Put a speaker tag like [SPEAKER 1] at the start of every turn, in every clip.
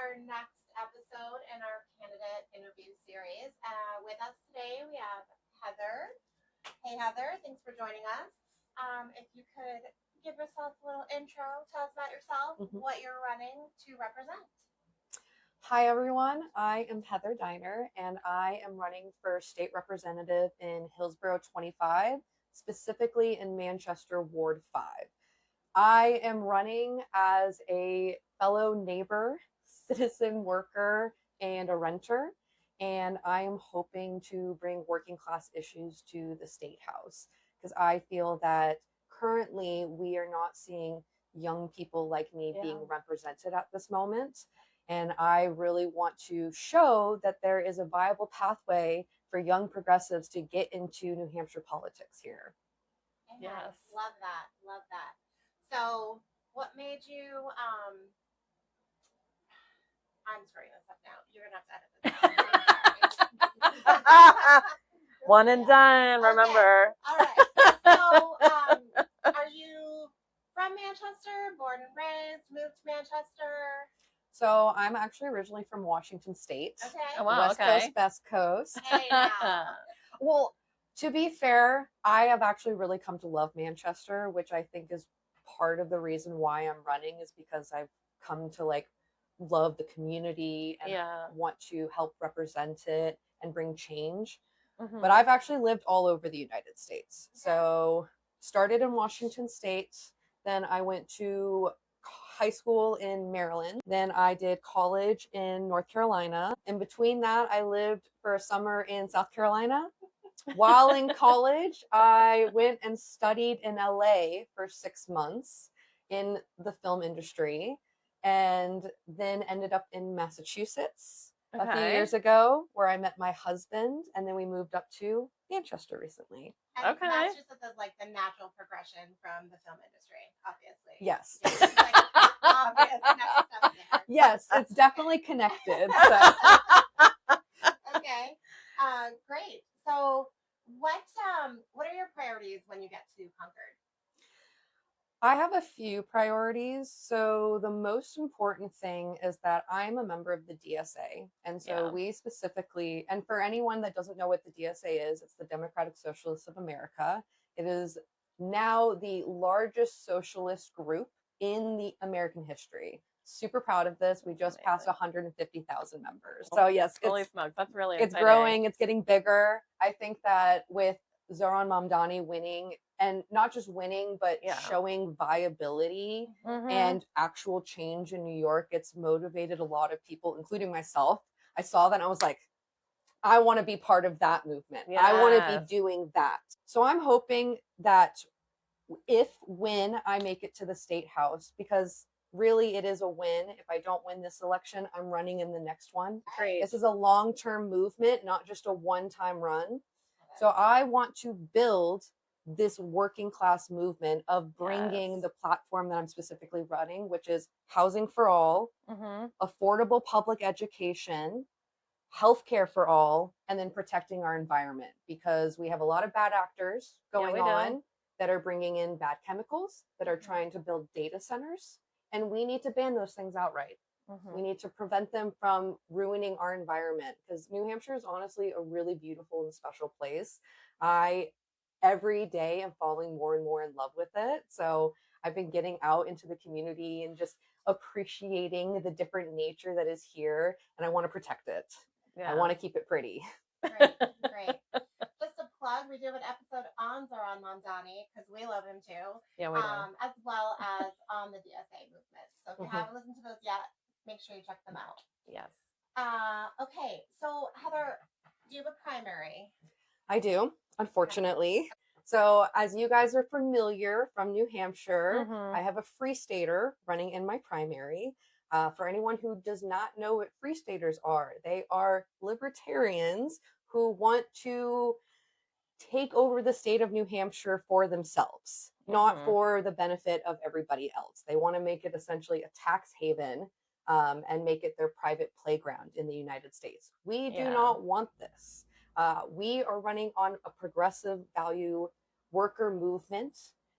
[SPEAKER 1] our next episode in our candidate interview series. With us today, we have Heather. Hey, Heather, thanks for joining us. If you could give yourself a little intro, tell us about yourself, what you're running to represent.
[SPEAKER 2] Hi, everyone. I am Heather Deiner, and I am running for state representative in Hillsborough 25, specifically in Manchester Ward 5. I am running as a fellow neighbor, citizen worker, and a renter, and I am hoping to bring working class issues to the State House because I feel that currently we are not seeing young people like me being represented at this moment. And I really want to show that there is a viable pathway for young progressives to get into New Hampshire politics here.
[SPEAKER 1] Amen. Yes. Love that. Love that. So what made you, I'm screwing this up now. You're going to have to edit this.
[SPEAKER 3] One and done, remember.
[SPEAKER 1] Okay. All right. So are you from Manchester, born and raised, moved to Manchester?
[SPEAKER 2] So I'm actually originally from Washington State.
[SPEAKER 1] Okay.
[SPEAKER 3] Oh, wow,
[SPEAKER 2] West Coast, best coast.
[SPEAKER 1] Hey, now.
[SPEAKER 2] Well, to be fair, I have actually really come to love Manchester, which I think is part of the reason why I'm running is because I've come to love the community and want to help represent it and bring change. Mm-hmm. But I've actually lived all over the United States. So started in Washington State, then I went to high school in Maryland. Then I did college in North Carolina. In between that, I lived for a summer in South Carolina. While in college, I went and studied in LA for 6 months in the film industry and then ended up in Massachusetts a few years ago where I met my husband, and then we moved up to Manchester recently.
[SPEAKER 1] And Massachusetts is like the natural progression from the film industry, obviously.
[SPEAKER 2] Yes.
[SPEAKER 1] It's like obvious next step there.
[SPEAKER 2] Yes, it's definitely connected. So.
[SPEAKER 1] Okay, great. So what are your priorities when you get to Concord?
[SPEAKER 2] I have a few priorities. So the most important thing is that I'm a member of the DSA. And so we specifically, and for anyone that doesn't know what the DSA is, it's the Democratic Socialists of America. It is now the largest socialist group in the American history. Super proud of this. We just passed 150,000 members. So yes,
[SPEAKER 3] holy smokes, that's really
[SPEAKER 2] it's
[SPEAKER 3] exciting.
[SPEAKER 2] Growing, it's getting bigger. I think that with Zohran Mamdani winning, and not just winning, but showing viability and actual change in New York, it's motivated a lot of people, including myself. I saw that and I was like, I want to be part of that movement. Yes. I want to be doing that. So I'm hoping that when I make it to the State House, because really it is a win. If I don't win this election, I'm running in the next one.
[SPEAKER 3] Great.
[SPEAKER 2] This is a long-term movement, not just a one-time run. So I want to build this working class movement of bringing the platform that I'm specifically running, which is housing for all, affordable public education, healthcare for all, and then protecting our environment, because we have a lot of bad actors going on that are bringing in bad chemicals, that are trying to build data centers, and we need to ban those things outright. We need to prevent them from ruining our environment, because New Hampshire is honestly a really beautiful and special place. I every day am falling more and more in love with it. So I've been getting out into the community and just appreciating the different nature that is here, and I want to protect it. I want to keep it pretty.
[SPEAKER 1] Great. Just a plug, we do have an episode on Zohran Mamdani because we love him too.
[SPEAKER 3] Yeah, we do.
[SPEAKER 1] As well as on the DSA movement. So if you haven't listened to those yet, make sure you check them out.
[SPEAKER 3] Yes.
[SPEAKER 1] Okay, so Heather, do you have a primary?
[SPEAKER 2] I do, unfortunately. So as you guys are familiar from New Hampshire, I have a Free Stater running in my primary. For anyone who does not know what Free Staters are, they are libertarians who want to take over the state of New Hampshire for themselves, not for the benefit of everybody else. They want to make it essentially a tax haven and make it their private playground in the United States. We do not want this. We are running on a progressive value worker movement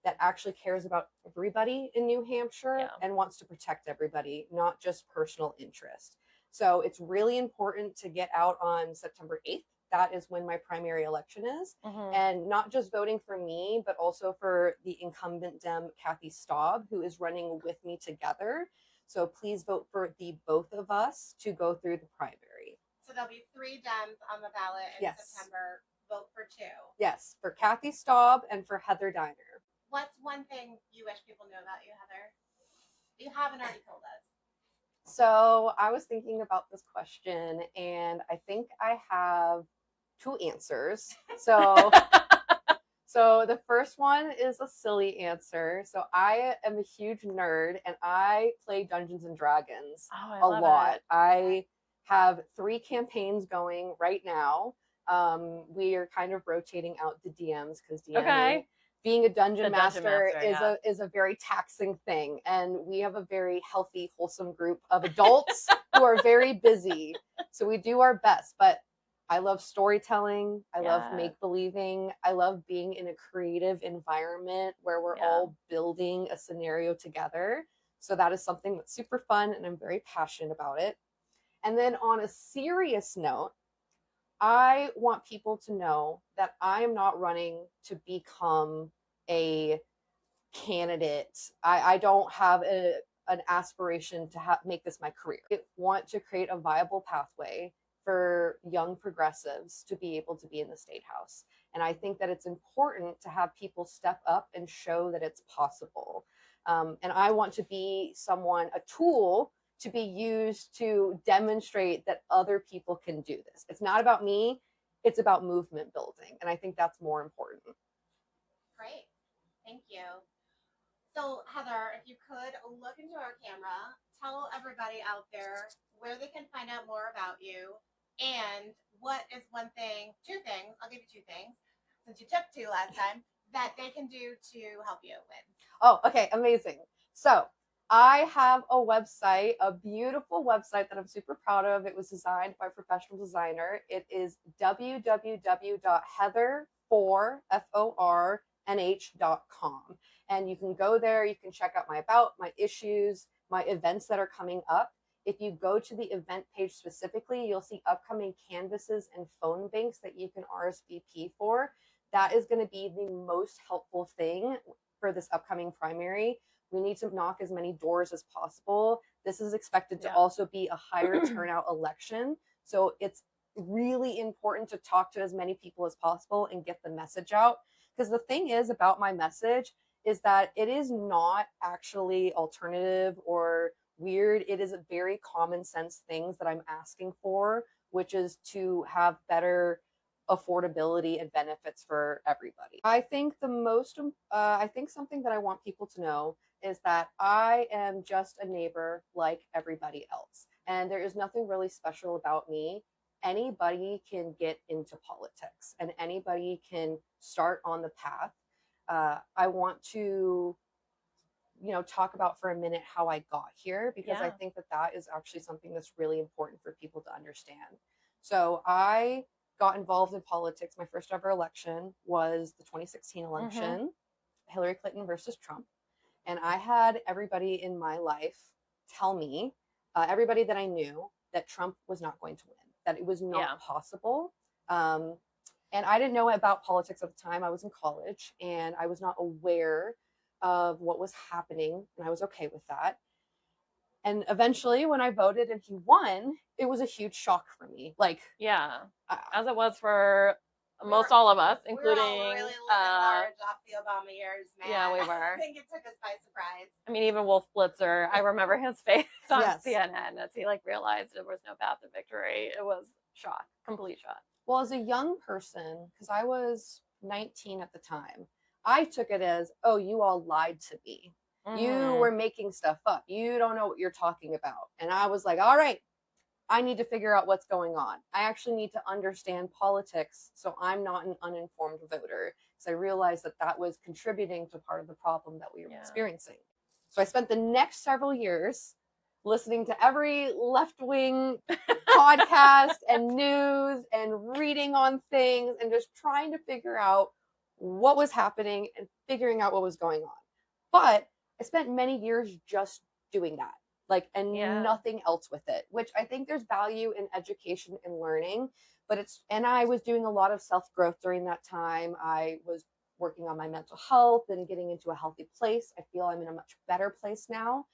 [SPEAKER 2] that actually cares about everybody in New Hampshire
[SPEAKER 3] Yeah.
[SPEAKER 2] and wants to protect everybody, not just personal interest. So it's really important to get out on September 8th. That is when my primary election is.
[SPEAKER 3] Mhm.
[SPEAKER 2] And not just voting for me, but also for the incumbent Dem, Kathy Staub, who is running with me together. So please vote for the both of us to go through the primary.
[SPEAKER 1] So there'll be 3 Dems on the ballot in
[SPEAKER 2] Yes.
[SPEAKER 1] September. Vote for 2.
[SPEAKER 2] Yes, for Kathy Staub and for Heather Deiner.
[SPEAKER 1] What's one thing you wish people knew about you, Heather? You haven't already told us.
[SPEAKER 2] So I was thinking about this question, and I think I have 2 answers. So the first one is a silly answer. So I am a huge nerd, and I play Dungeons and Dragons
[SPEAKER 3] Oh, I
[SPEAKER 2] a
[SPEAKER 3] love
[SPEAKER 2] lot.
[SPEAKER 3] it.
[SPEAKER 2] I have 3 campaigns going right now. We are kind of rotating out the DMs because DMing,
[SPEAKER 3] Okay.
[SPEAKER 2] being a dungeon
[SPEAKER 3] The dungeon
[SPEAKER 2] master
[SPEAKER 3] master,
[SPEAKER 2] is a very taxing thing, and we have a very healthy, wholesome group of adults who are very busy. So we do our best, but I love storytelling. I love
[SPEAKER 3] Yes.
[SPEAKER 2] make believing. I love being in a creative environment where we're
[SPEAKER 3] Yeah.
[SPEAKER 2] all building a scenario together. So that is something that's super fun, and I'm very passionate about it. And then on a serious note, I want people to know that I am not running to become a candidate. I don't have an aspiration to make this my career. I want to create a viable pathway for young progressives to be able to be in the state house. And I think that it's important to have people step up and show that it's possible. And I want to be a tool to be used to demonstrate that other people can do this. It's not about me, it's about movement building. And I think that's more important.
[SPEAKER 1] Great. Thank you. So, Heather, if you could look into our camera, tell everybody out there where they can find out more about you, and what is 2 things, I'll give you 2 things, since you took 2 last time, that they can do to help you with.
[SPEAKER 2] Oh, okay, amazing. So I have a website, a beautiful website that I'm super proud of. It was designed by a professional designer. It is www.heather4nh.com. And you can go there, you can check out my about, my issues, my events that are coming up. If you go to the event page specifically, you'll see upcoming canvases and phone banks that you can RSVP for. That is going to be the most helpful thing for this upcoming primary. We need to knock as many doors as possible. This is expected to also be a higher turnout election. So it's really important to talk to as many people as possible and get the message out. Because the thing is about my message is that it is not actually alternative or weird. It is a very common sense things that I'm asking for, which is to have better affordability and benefits for everybody. I think something that I want people to know is that I am just a neighbor like everybody else. And there is nothing really special about me. Anybody can get into politics and anybody can start on the path. I want to, talk about for a minute how I got here, because I think that is actually something that's really important for people to understand. So I got involved in politics. My first ever election was the 2016 election, Hillary Clinton versus Trump. And I had everybody in my life tell me, everybody that I knew, that Trump was not going to win, that it was not possible. And I didn't know about politics at the time. I was in college and I was not aware of what was happening, and I was okay with that. And eventually when I voted and he won, it was a huge shock for me. Like,
[SPEAKER 3] as it was for most all of us, including
[SPEAKER 1] we were all really living large off the Obama years, man.
[SPEAKER 3] Yeah, we were.
[SPEAKER 1] I think it took us by surprise.
[SPEAKER 3] I mean, even Wolf Blitzer, I remember his face on CNN as he realized there was no path to victory. It was shock, complete shock.
[SPEAKER 2] Well, as a young person, because I was 19 at the time, I took it as, oh, you all lied to me. You were making stuff up. You don't know what you're talking about. And I was like, all right, I need to figure out what's going on. I actually need to understand politics so I'm not an uninformed voter. Because I realized that was contributing to part of the problem that we were experiencing. So I spent the next several years listening to every left-wing podcast and news and reading on things and just trying to figure out what was happening and figuring out what was going on. But I spent many years just doing that, like, and nothing else with it, which I think there's value in education and learning. But and I was doing a lot of self-growth during that time. I was working on my mental health and getting into a healthy place. I feel I'm in a much better place now.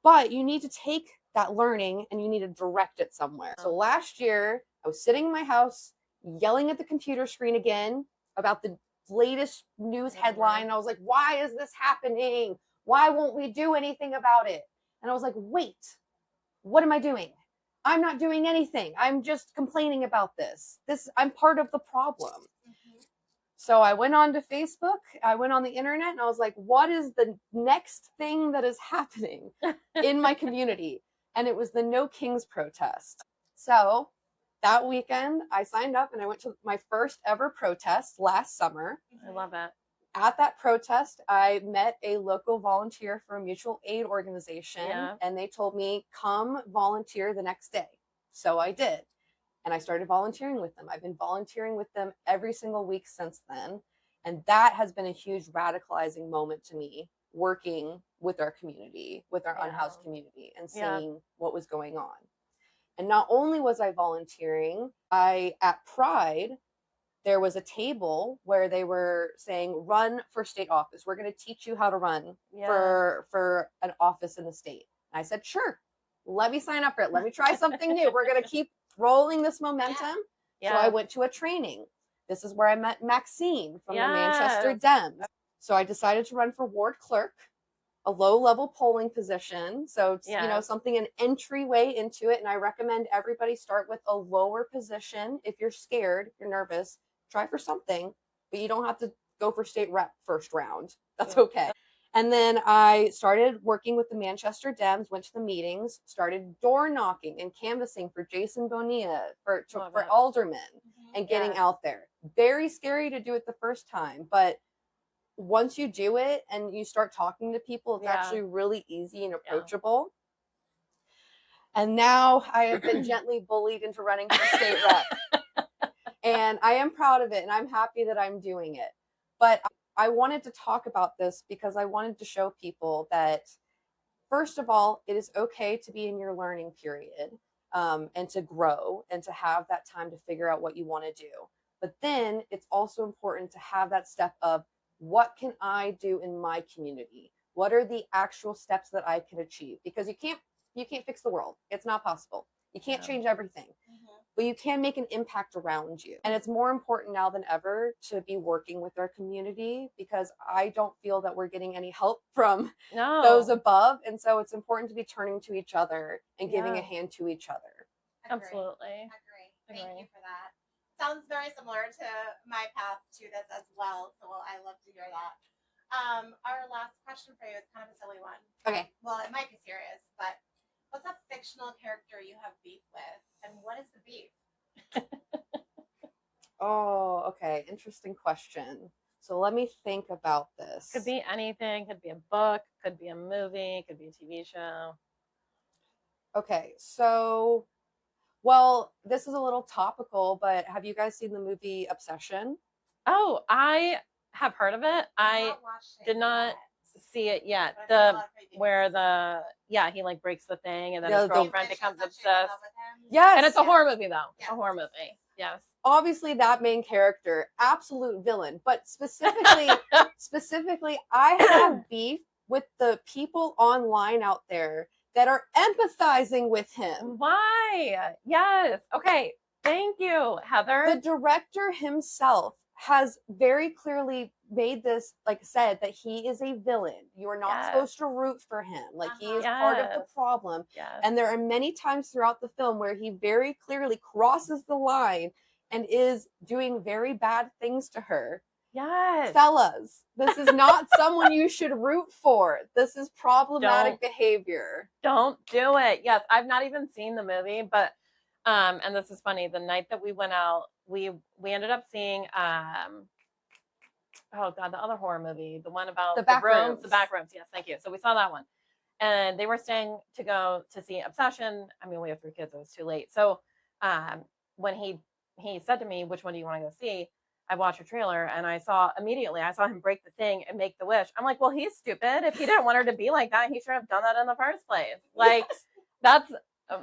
[SPEAKER 2] But you need to take that learning and you need to direct it somewhere. So last year, I was sitting in my house yelling at the computer screen again about the latest news headline. I was like, why is this happening? Why won't we do anything about it? And I was like, wait, what am I doing? I'm not doing anything. I'm just complaining about this. I'm part of the problem. So I went on to Facebook, I went on the internet, and I was like, what is the next thing that is happening in my community? And it was the No Kings protest. So that weekend, I signed up and I went to my first ever protest last summer.
[SPEAKER 3] I love it.
[SPEAKER 2] At that protest, I met a local volunteer for a mutual aid organization, and they told me, come volunteer the next day. So I did. And I started volunteering with them. I've been volunteering with them every single week since then. And that has been a huge radicalizing moment to me, working with our community, with our unhoused community, and seeing what was going on. And not only was I volunteering, at Pride, there was a table where they were saying, run for state office. We're going to teach you how to run for an office in the state. And I said, sure, let me sign up for it. Let me try something new. We're going to keep rolling this momentum. So I went to a training. This is where I met Maxine from the Manchester Dems. So I decided to run for ward clerk, a low-level polling position. So it's, something, an entryway into it. And I recommend everybody start with a lower position. If you're scared, if you're nervous, try for something, but you don't have to go for state rep first round. That's okay. And then I started working with the Manchester Dems, went to the meetings, started door knocking and canvassing for Jason Bonilla, for alderman, and getting out there. Very scary to do it the first time, but once you do it and you start talking to people, it's actually really easy and approachable. And now I have been gently bullied into running for state rep. And I am proud of it, and I'm happy that I'm doing it. But I wanted to talk about this because I wanted to show people that, first of all, it is okay to be in your learning period, and to grow and to have that time to figure out what you want to do. But then it's also important to have that step of, what can I do in my community? What are the actual steps that I can achieve? Because you can't fix the world. It's not possible. You can't change everything. But you can make an impact around you. And it's more important now than ever to be working with our community, because I don't feel that we're getting any help from those above. And so it's important to be turning to each other and giving a hand to each other.
[SPEAKER 3] Absolutely.
[SPEAKER 1] Agree. Thank you for that. Sounds very similar to my path to this as well. So I love to hear that. Our last question for you is kind of a silly one.
[SPEAKER 2] Okay.
[SPEAKER 1] Well, it might be serious, but what's a fictional character you have beef with, and what is the beef?
[SPEAKER 2] Oh, okay. Interesting question. So let me think about this.
[SPEAKER 3] Could be anything. Could be a book. Could be a movie. Could be a TV show.
[SPEAKER 2] Okay. So, well, this is a little topical, but have you guys seen the movie Obsession?
[SPEAKER 3] Oh, I have heard of it. I did not see it yet. He like breaks the thing and then his girlfriend becomes obsessed.
[SPEAKER 2] Yes.
[SPEAKER 3] And it's a horror movie though. It's a horror movie. Yes.
[SPEAKER 2] Obviously that main character, absolute villain, but specifically, I have beef with the people online out there that are empathizing with him.
[SPEAKER 3] Why? Yes. Okay. Thank you, Heather.
[SPEAKER 2] The director himself has very clearly made this, said that he is a villain. You are not supposed to root for him. He is part of the problem.
[SPEAKER 3] Yes.
[SPEAKER 2] And there are many times throughout the film where he very clearly crosses the line and is doing very bad things to her.
[SPEAKER 3] Yes.
[SPEAKER 2] Fellas, this is not someone you should root for. This is problematic behavior.
[SPEAKER 3] Don't do it. Yes, I've not even seen the movie, but and this is funny. The night that we went out, we ended up seeing oh god, the other horror movie, the one about the back rooms. The back rooms. Yes, thank you. So we saw that one, and they were staying to go to see Obsession. I mean, we have 3 kids. It was too late. So when he said to me, "Which one do you want to go see?" I watched a trailer and I saw him break the thing and make the wish. I'm like, well, he's stupid. If he didn't want her to be like that, he should have done that in the first place. Like, that's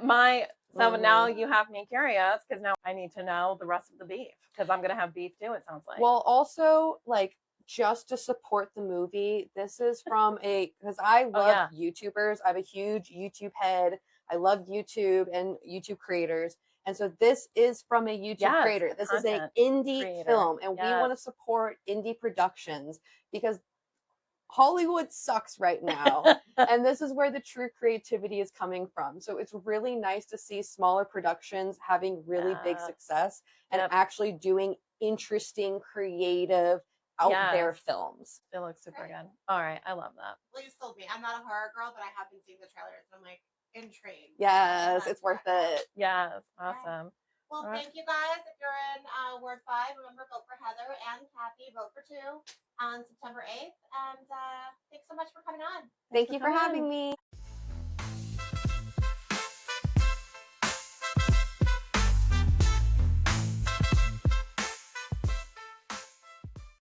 [SPEAKER 3] my. So now you have me curious because now I need to know the rest of the beef because I'm gonna have beef too. It sounds like.
[SPEAKER 2] Well, also like just to support the movie, this is from because I love YouTubers. I have a huge YouTube head. I love YouTube and YouTube creators. And so this is from a YouTube creator. This is an indie film, and we want to support indie productions because Hollywood sucks right now. And this is where the true creativity is coming from. So it's really nice to see smaller productions having really big success and actually doing interesting, creative, out there films.
[SPEAKER 3] It looks super good. All right. I love that.
[SPEAKER 1] Well, you sold me. I'm not a horror girl, but I have been seeing the trailers. And I'm like intrigued.
[SPEAKER 2] Yes, it's worth it.
[SPEAKER 3] Yes. Awesome.
[SPEAKER 1] Well, thank you guys. If you're in Ward 5, remember, vote for Heather and Kathy. Vote for 2 on September 8th. And thanks so much for coming on.
[SPEAKER 2] Thank you for having me.